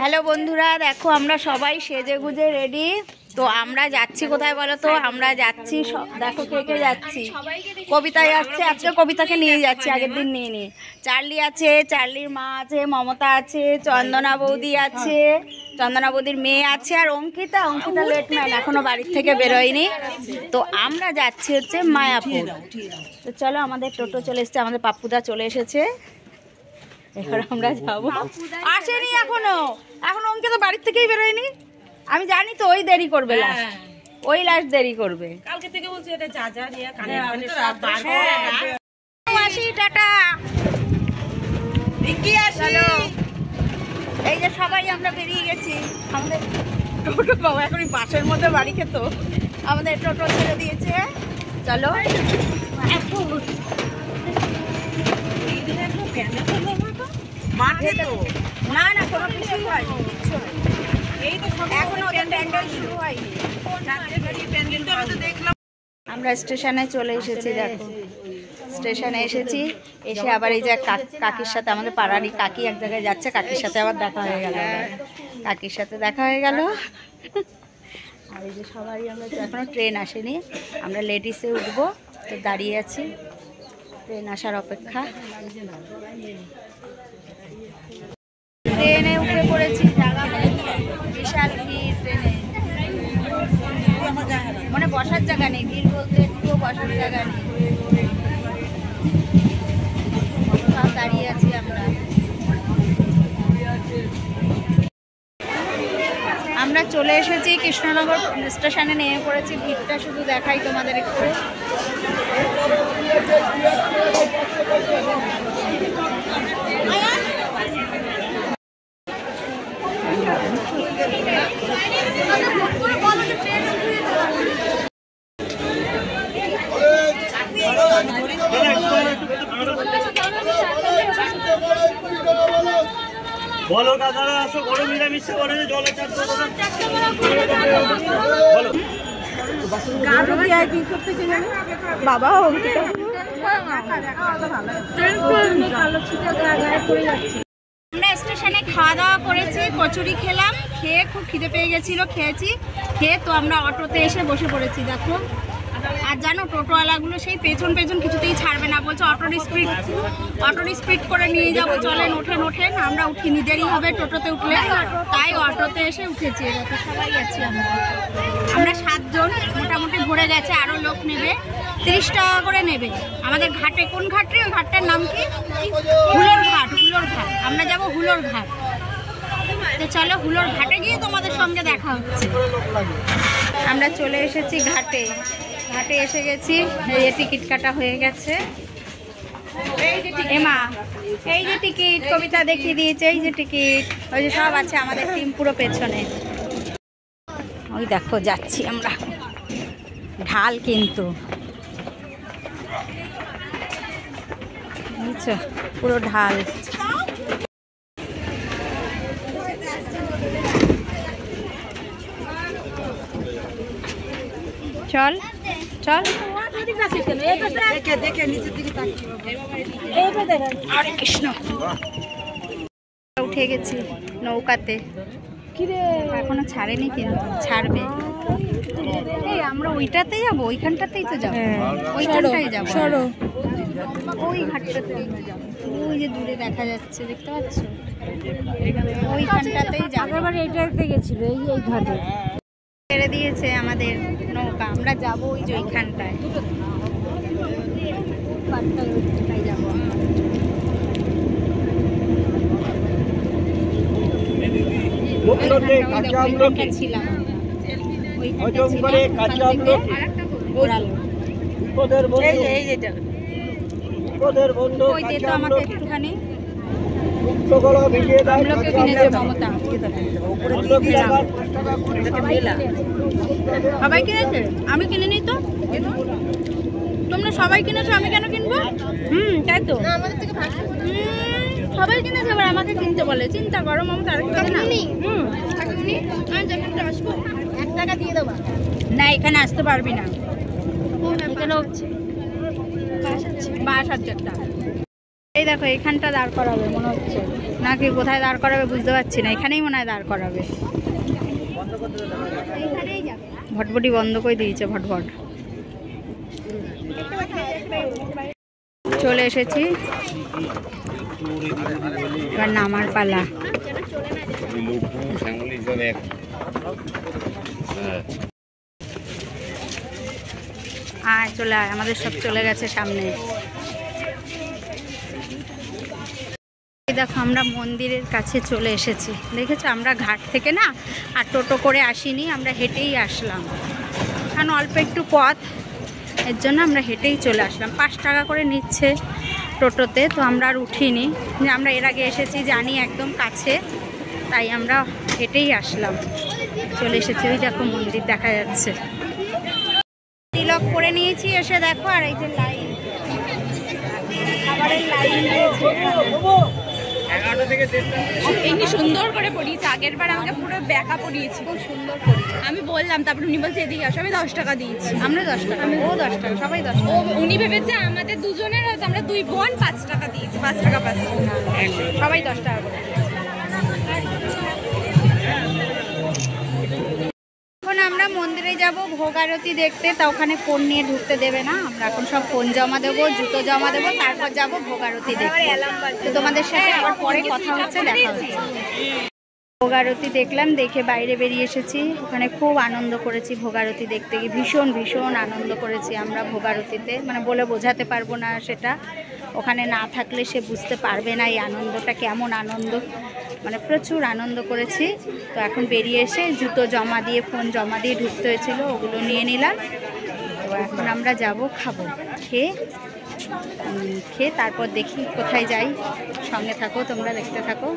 Hello বন্ধুরা, দেখো আমরা সবাই সেজে গুজে রেডি। তো আমরা যাচ্ছি কোথায় বলো তো? আমরা যাচ্ছি, দেখো কে কে যাচ্ছি। কবিতা যাচ্ছে, আজকে কবিতাকে নিয়ে যাচ্ছি, আগের দিন নিয়ে নিয়ে। চার্লি আছে, চার্লির মা আছে, মমতা আছে, চন্দনা বৌদি আছে, চন্দনা বৌদির মেয়ে আছে, আর অঙ্কিতা লেটম্যান এখনো বাড়ির থেকে বেরোয়নি। তো আমরা যাচ্ছি হচ্ছে মায়াপুর। তো চলো, আমাদের টোটো চলে এসেছে, আমাদের পাপ্পুদা চলে এসেছে, এবার আমরা যাবো। আসেনি এখনো অঙ্কিতা বাড়ির থেকেই বেরোয়নি। আমি জানি তো ওই দেরি করবে, ওই লাস্ট দেরি করবে। কালকে থেকে বলছি এটা যা যা নিয়ে কানে আসি, টাটা। চলো, এই যে সবাই আমরা বেরিয়ে গেছি। আমাদের টোটো বাবা এখন বাসের মধ্যে বাড়ি খেত, আমাদের টোটো ছেড়ে দিয়েছে। চলো, মাঠে তো না না কোনো কিছুই হয়নি, এই তো এখনো ওদের প্যান্ডেল শুরু হয়নি। আমরা স্টেশনে চলে এসেছি, দেখো স্টেশনে এসেছি। এসে আবার এই যে কাকির সাথে, আমাদের পাড়ারই কাকি এক জায়গায় যাচ্ছে, কাকির সাথে আবার দেখা হয়ে গেল, কাকির সাথে দেখা হয়ে গেল। আর এই যে সবাই আমরা, এখনো ট্রেন আসেনি, আমরা লেডিসে উঠবো, তো দাঁড়িয়ে আছি ট্রেন আসার অপেক্ষা। ট্রেনে উঠে পড়েছি, জায়গা বিশাল ভিড় ট্রেনে, মানে বসার জায়গা নেই, ভিড় বলতে একটু বসার জায়গা নেই, সব দাঁড়িয়ে আছি আমরা। আমরা চলে এসেছি কৃষ্ণনগর স্টেশনে, নেমে পড়েছি। ভিড়টা শুধু দেখাই তোমাদের একটু। বলো দাদারা, আসো বড় মিলামিশা করে জলে চাচ্ছে বাবা আমরা স্টেশনে খাওয়া দাওয়া করেছি, কচুরি খেলাম, খেয়ে খুব খিদে পেয়ে গেছিলো, খেয়ে তো আমরা অটোতে এসে বসে পড়েছি। দেখো, আর জানো টোটোওয়ালাগুলো সেই পেছন কিছুতেই ছাড়বে না, বলছে অটোর স্পিড করে নিয়ে যাবো, চলেন ওঠেন। আমরা উঠিনি, দেরি হবে টোটোতে উঠলে, তাই অটোতে এসে উঠেছি। দেখো সবাই আছি আমরা 7 জন, মোটামুটি ভরে গেছে, আরও লোক নেবে, 30 টাকা করে নেবে। আমাদের ঘাটে, কোন ঘাট রে? ওই ঘাটটার নাম কি? হুলোর ঘাট। আমরা যাব হুলোর ঘাট। তো চলো, হুলোর ঘাটে গিয়ে তোমাদের সঙ্গে দেখা হচ্ছে। আমরা চলে এসেছি ঘাটে এসে গেছি, এই টিকিট কাটা হয়ে গেছে। এমা, এই যে টিকিট, কবিতা দেখিয়ে দিয়েছে, এই যে টিকিট, ওই যে সব আছে, আমাদের টিম পুরো পেছনে। ওই দেখো যাচ্ছি আমরা, ঢাল কিন্তু বুঝছো, পুরো ঢাল। চল হরে কৃষ্ণ। উঠে গেছি নৌকাতে, এখনো ছাড়েনি, কিন্তু ছাড়বে। এই আমরা ওইটাতে যাবো, ওইখানটাতেই তো যাবো, ওইখানটাই যাবো, ওই ঘাটটাতে। ওই যে দূরে দেখা যাচ্ছে, দেখতে পাচ্ছ, ওইখানটাতেই যাবো। এটাতে গেছিল, এই ঘাটে ছেড়ে দিয়েছে আমাদের নৌকা, আমরা যাবো ওই যে ওইখানটায় যাবো। ছিলাম আমাকে একটুখানি মমতা সবাই কিনেছে, আমি কিনিনি তো। তোমরা সবাই কিনেছো, আমি কেন কিনবো? তাই তো, সবাই কিনেছে, এবার আমাকে কিনতে বলে। চিন্তা করো মমতা, আরেকটা না। 1 টাকা দিয়ে দেবো না, এখানে আসতে পারবি না, এখানে বাস আছে একটা। এই দেখো এখানটা দাঁড় করাবে মনে হচ্ছে, নাকি কোথায় দাঁড় করাবে বুঝতে পারছি না, এখানেই মনে হয় দাঁড় করাবে। ভটভটি বন্ধ করে দিয়েছে, ভটভট। চলে এসেছি, এবার নামার পালা। আয় চলে আয়, আমাদের সব চলে গেছে সামনে। দেখো আমরা মন্দিরের কাছে চলে এসেছি, দেখেছো? আমরা ঘাট থেকে না আর টোটো করে আসিনি, আমরা হেঁটেই আসলাম, কারণ অল্প একটু পথ, এর জন্য আমরা হেঁটেই চলে আসলাম। 5 টাকা করে নিচ্ছে টোটোতে, তো আমরা আর উঠিনি, যে আমরা এর আগে এসেছি জানি একদম কাছে, তাই আমরা হেঁটেই আসলাম, চলে এসেছি। ওই দেখো মন্দির দেখা যাচ্ছে, তিলক করে নিয়েছি এসে দেখো। আর এই যে লাইন, খাবারের লাইন দিয়েছে। এমনি সুন্দর করে পড়িয়েছে, আগের বার আমাকে পুরো ব্যাকা পড়িয়েছি, খুব সুন্দর করি। আমি বললাম, তারপর উনি বলছে এদিকে আসো, আমি 10 টাকা দিয়েছি। আমরা 10 টাকা, ও 10 টাকা, সবাই 10 টাকা। উনি ভেবেছে আমাদের দুজনের হয়তো, আমরা 2 বোন 5 টাকা দিয়েছি, 5 টাকা 5 টাকা, সবাই 10 টাকা করে। এখন আমরা মন্দিরে যাব ভোগ আরতি দেখতে, তা ওখানে ফোন নিয়ে ঢুকতে দেবে না। আমরা এখন সব ফোন জমা দেবো, জুতো জমা দেবো, তারপর যাব ভোগ আরতি দেখতে। তো তোমাদের সাথে আবার পরে কথা হচ্ছে, দেখা হচ্ছে। ভোগ আরতি দেখলাম, দেখে বাইরে বেরিয়ে এসেছি। ওখানে খুব আনন্দ করেছি ভোগ আরতি দেখতে গিয়ে, ভীষণ ভীষণ আনন্দ করেছি আমরা ভোগ আরতিতে, মানে বলে বোঝাতে পারবো না সেটা, ওখানে না থাকলে সে বুঝতে পারবে না এই আনন্দটা কেমন আনন্দ, মানে প্রচুর আনন্দ করেছি। তো এখন বেরিয়ে এসে জুতো জমা দিয়ে, ফোন জমা দিয়ে ঢুকতে হয়েছিল, ওগুলো নিয়ে নিলাম। তো এখন আমরা যাব, খাবো, খেয়ে তারপর দেখি কোথায় যাই। সঙ্গে থাকো, তোমরা দেখতে থাকো।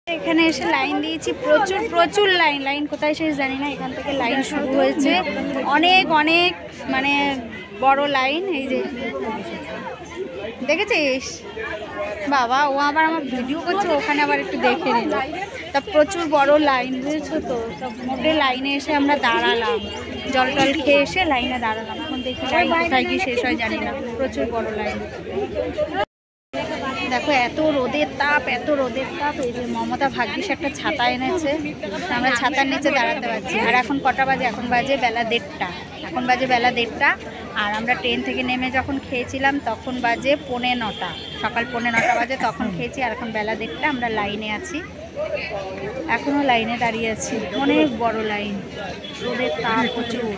এখানে এসে লাইন দিয়েছি, প্রচুর প্রচুর লাইন। লাইন কোথায় শেষ জানি না, এখান থেকে লাইন শুরু হয়েছে, অনেক অনেক মানে বড় লাইন। এই যে দেখেছিস বাবা, ও আবার আমার ভিডিও করছে, ওখানে আবার একটু দেখে নিল। তা প্রচুর বড় লাইন, বুঝেছো তো? সব মোটে লাইনে এসে আমরা দাঁড়ালাম, জল টল খেয়ে এসে লাইনে দাঁড়ালাম। এখন দেখি লাইন কোথায় গিয়ে শেষ হয় জানি না, প্রচুর বড় লাইন। দেখো এত রোদের তাপ, এত রোদের তাপ। এই যে মমতা ভাগ্যিস একটা ছাতা এনেছে, আমরা ছাতার নিচে দাঁড়াতে পারছি। আর এখন কটা বাজে? এখন বাজে বেলা 1:30, এখন বাজে বেলা 1:30। আর আমরা ট্রেন থেকে নেমে যখন খেয়েছিলাম তখন বাজে 9:45, সকাল 9:45 বাজে, তখন খেয়েছি। আর এখন বেলা 1:30, আমরা লাইনে আছি, এখনও লাইনে দাঁড়িয়ে আছি, অনেক বড় লাইন, রোদের তাপ প্রচুর।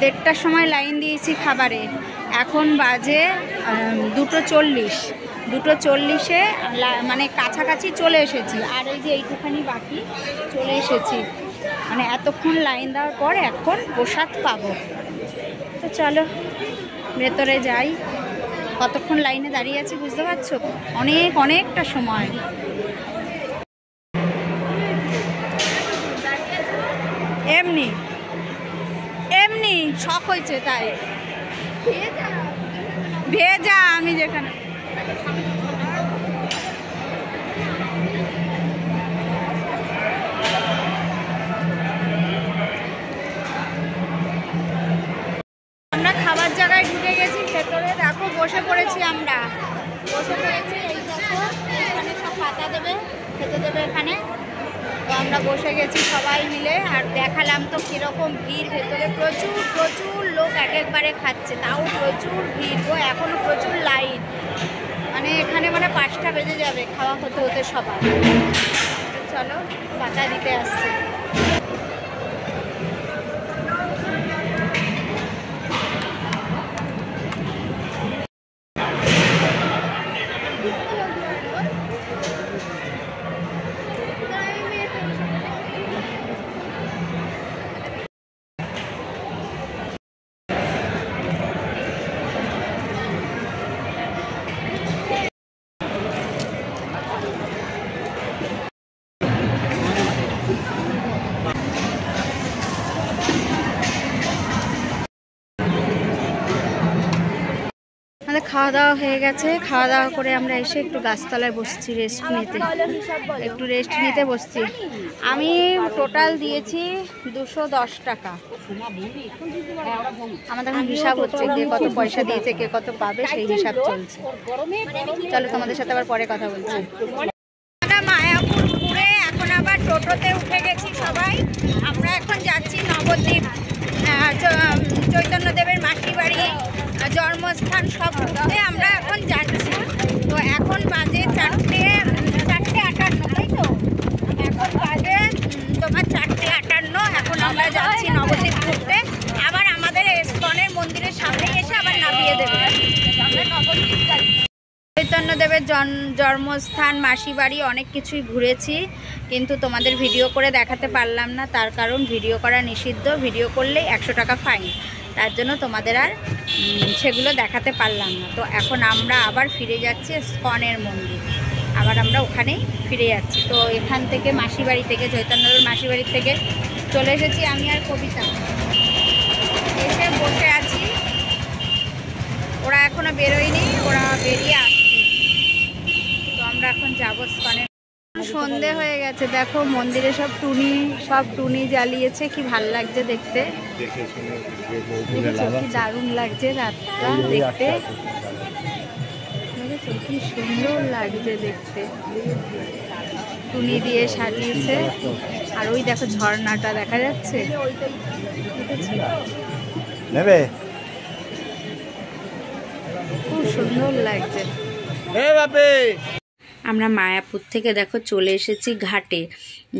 দেড়টার সময় লাইন দিয়েছি খাবারে, এখন বাজে 2:40। 2:40-এ মানে কাছাকাছি চলে এসেছি। আর এই যে এইটুখানি বাকি, চলে এসেছি, মানে এতক্ষণ লাইন দেওয়ার পর এখন প্রসাদ পাবো। তো চলো ভেতরে যাই। কতক্ষণ লাইনে দাঁড়িয়ে আছি বুঝতে পারছো? অনেকটা সময়। এমনি এমনি শখ হয়েছে তাই। ভেজা আমি যেখানে আমরা খাবার জায়গায় ঢুকে গেছি ভেতরে। দেখো বসে পড়েছি, আমরা বসে পড়েছি। এই দেখো এখানে সব পাতা দেবে, খেতে দেবে এখানে। তো আমরা বসে গেছি সবাই মিলে। আর দেখালাম তো কীরকম ভিড় ভেতরে, প্রচুর প্রচুর লোক একবারে খাচ্ছে, তাও প্রচুর ভিড় গো, এখনও প্রচুর লাইন। মানে এখানে মানে 5টা বেজে যাবে খাওয়া হতে হতে সবার। চলো পাতা দিতে আসছে। খাওয়া দাওয়া হয়ে গেছে, খাওয়া দাওয়া করে আমরা এসে একটু গাছতলায় বসছি রেস্ট নিতে বসছি। আমি টোটাল দিয়েছি 210 টাকা। আমাদের এখন হিসাব হচ্ছে, কে কত পয়সা দিয়েছে, কে কত পাবে, সেই হিসাব চলছে। চলো তোমাদের সাথে আবার পরে কথা বলছি। মায়াপুর ঘুরে এখন আবার টোটোতে উঠে গেছি সবাই। আমরা এখন যাচ্ছি নবদ্বীপ, চৈতন্যদেবের মাসি বাড়ি, জন্মস্থান সব ঘুরতে আমরা এখন যাচ্ছি। তো এখন বাজে 4:58, তাই তো? এখন বাজে তোমার 4:58। এখন আমরা যাচ্ছি নবদ্বীপ ঘুরতে। আবার আমাদের ইস্কনের মন্দিরের সামনে এসে আবার নামিয়ে দেবে। আমরা নবদ্বীপ যাচ্ছি। চৈতন্যদেবের জন্মস্থান, মাসি বাড়ি অনেক কিছুই ঘুরেছি, কিন্তু তোমাদের ভিডিও করে দেখাতে পারলাম না। তার কারণ ভিডিও করা নিষিদ্ধ, ভিডিও করলেই 100 টাকা ফাইন। তার জন্য তোমাদের আর সেগুলো দেখাতে পারলাম না। তো এখন আমরা আবার ফিরে যাচ্ছি ইস্কনের মন্দির, আবার আমরা ওখানেই ফিরে যাচ্ছি। তো এখান থেকে মাসি বাড়ি থেকে, চৈতন্যদেবের মাসি বাড়ি থেকে চলে এসেছি আমি আর কবিতা, এসে বসে আছি। ওরা এখনো বেরোয়নি, ওরা বেরিয়ে আসছে। তো আমরা এখন যাবো ইস্কনে। সন্ধে হয়ে গেছে, দেখো মন্দিরে সব টুনি জ্বালিয়েছে, কি ভাল লাগছে দেখতে। কি দারুণ লাগছে রাতটা দেখতে, দেখেছো কি সুন্দর লাগছে দেখতে। টুনি দিয়ে সাজিয়েছে, আর ওই দেখো ঝর্ণাটা দেখা যাচ্ছে, খুব সুন্দর লাগছে। আমরা মায়াপুর থেকে দেখো চলে এসেছি ঘাটে,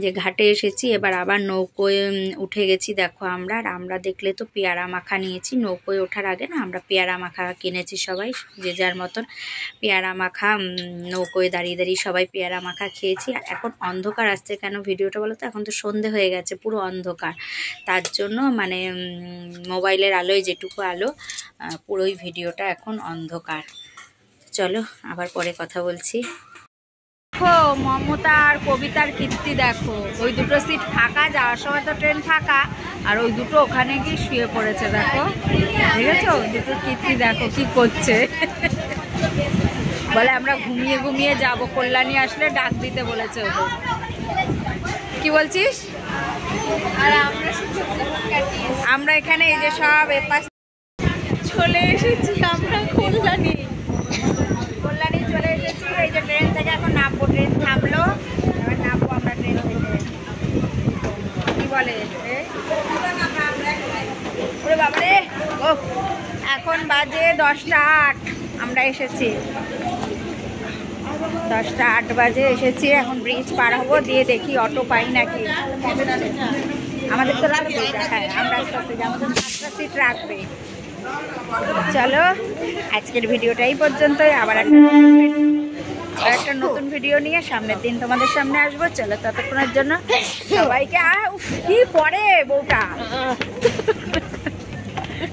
যে ঘাটে এসেছি। এবার আবার নৌকোয় উঠে গেছি দেখো আমরা। আর আমরা দেখলে তো পেয়ারা মাখা নিয়েছি, নৌকোয় ওঠার আগে না আমরা পেয়ারা মাখা কিনেছি সবাই, যে যার মতন পেয়ারা মাখা। নৌকোয় দাঁড়িয়ে দাঁড়িয়ে সবাই পেয়ারা মাখা খেয়েছি। আর এখন অন্ধকার আসছে কেন ভিডিওটা বলো তো, এখন তো সন্ধে হয়ে গেছে, পুরো অন্ধকার। তার জন্য মানে মোবাইলের আলোয় যেটুকু আলো, পুরোই ভিডিওটা এখন অন্ধকার। চলো আবার পরে কথা বলছি। দেখো মমতা আর কবিতার কীর্তি দেখো, ওই দুটো সিট ফাঁকা, যাওয়ার সময় তো ট্রেন ফাঁকা, আর ওই দুটো ওখানে গিয়ে শুয়ে পড়েছে দেখো, দেখেছো দুটো কীর্তি দেখো কি করছে। বলে আমরা ঘুমিয়ে ঘুমিয়ে যাব, কল্যাণী আসলে ডাক দিতে বলেছে ওদের। কি বলছিস? আর আমরা এখানে এই যে সব এপাশ চলে এসেছি, আমরা কল্যাণী চলে এসেছি। এই যে ট্রেন থেকে এখন নামবো, ট্রেন থামলো, এবার নামবো আমরা ট্রেন থেকে। কি বলে ওরে বাবারে, ও এখন বাজে 10:08, আমরা এসেছি 10:08 বাজে এসেছি। এখন ব্রিজ পার হবো, দিয়ে দেখি অটো পাই নাকি। আমাদের তো রাখবে, হ্যাঁ আমরা আমাদের 7টা সিট রাখবে। চলো আজকের ভিডিওটা এই পর্যন্তই, আবার একটা নতুন ভিডিও নিয়ে সামনের দিন তোমাদের সামনে আসবো। চলো ততক্ষণের জন্য সবাইকে, কি পরে বউটা,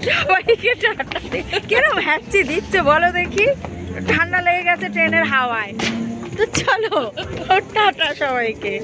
সবাইকে টাটা। কিরম হ্যাচি দিচ্ছে বলো দেখি, ঠান্ডা লেগে গেছে ট্রেনের হাওয়ায়। তো চলো টাটা সবাইকে।